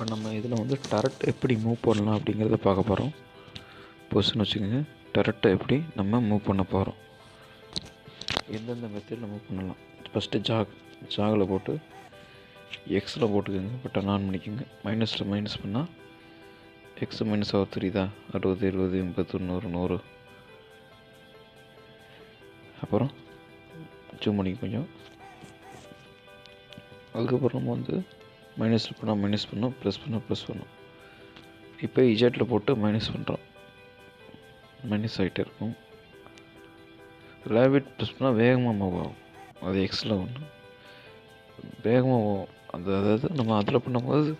இப்போ நம்ம இதில் வந்து டரட் எப்படி மூவ் பண்ணலாம் அப்படிங்கிறத பார்க்க போகிறோம். பொசிஷன் வச்சுக்கோங்க. டரட்டை எப்படி நம்ம மூவ் பண்ண போகிறோம், எந்தெந்த மெத்தடில் மூவ் பண்ணலாம். ஃபஸ்ட்டு ஜாகில் போட்டு எக்ஸில் போட்டுக்கோங்க. பட்டன் ஆன் பண்ணிக்கோங்க. மைனஸில் மைனஸ் பண்ணால் எக்ஸ் மைனஸ் ஆக தெரியுதா, 60 70 80 90 100. அப்புறம் ஜூம் பண்ணி கொஞ்சம். அதுக்கப்புறம் நம்ம வந்து மைனஸில் பண்ணால் மைனஸ் பண்ணோம், ப்ளஸ் பண்ணால் ப்ளஸ் பண்ணோம். இப்போ இஜெட்டில் போட்டு மைனஸ் பண்ணுறோம், மைனஸ் ஆகிட்டே இருக்கும். லேபிட் ப்ரெஸ் பண்ணால் வேகமாக மூவ் ஆகும். அது எக்ஸில் ஒன்று வேகமாக போகும். அதாவது நம்ம அதில் பண்ணும்போது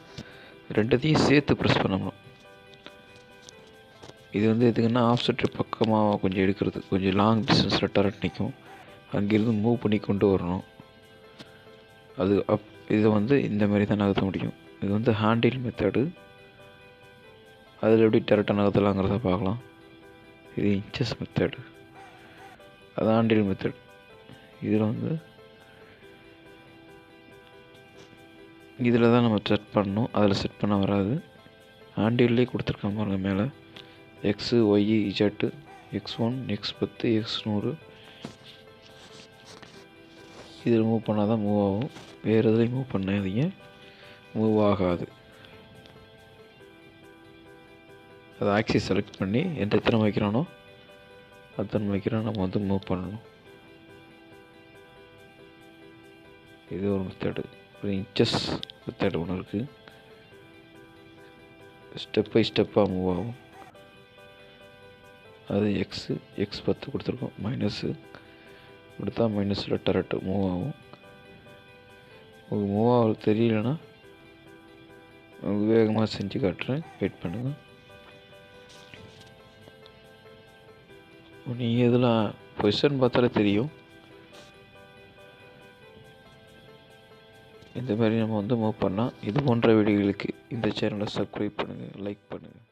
ரெண்டுத்தையும் சேர்த்து ப்ரெஸ் பண்ணணும். இது வந்து எதுக்குன்னா ஆஃப்செட் பக்கமாக கொஞ்சம் எடுக்கிறது, கொஞ்சம் லாங் டிஸ்டன்ஸில் டரட் நிற்கும், அங்கேருந்து மூவ் பண்ணி கொண்டு வரணும். அது இதை வந்து இந்த மாதிரி தான் நகர்த்த முடியும். இது வந்து ஹேண்டில் மெத்தடு. அதில் எப்படி டரட்டை நகர்த்தலாங்கிறத பார்க்கலாம். இது இன்ச்சஸ் மெத்தடு, அது ஹேண்டில் மெத்தட். இதில் வந்து இதில் தான் நம்ம செட் பண்ணணும், அதில் செட் பண்ண வராது. ஹேண்டில்லே கொடுத்துருக்காங்க பாருங்கள் மேலே, x Y இஜெட்டு, X1 X10 X100. இதில் மூவ் பண்ணால் தான் மூவ் ஆகும். வேறு எதுலையும் மூவ் பண்ணாதீங்க, மூவ் ஆகாது. அதை ஆக்சிஸ் செலக்ட் பண்ணி எத்தனை வைக்கிறானோ அத்தனை வைக்கிறோம் நம்ம வந்து மூவ் பண்ணணும். இது ஒரு மெத்தடு. ஒரு இன்ச்சஸ் மெத்தடு ஒன்று இருக்குது. ஸ்டெப் பை ஸ்டெப்பாக மூவ் ஆகும். அது X10 கொடுத்துருக்கோம். மைனஸு கொடுத்தா மைனஸில் டரட்டு மூவ் ஆகும். உங்களுக்கு மூவ் ஆக தெரியலன்னா உங்களுக்கு வேகமாக செஞ்சு காட்டுறேன், வெயிட் பண்ணுங்கள். நீங்கள் இதில் பொசிஷன் பார்த்தாலே தெரியும். இந்த மாதிரி நம்ம வந்து மூவ் பண்ணால் இது போன்ற வீடியோகளுக்கு இந்த சேனலை சப்ஸ்கிரைப் பண்ணுங்கள், லைக் பண்ணுங்கள்.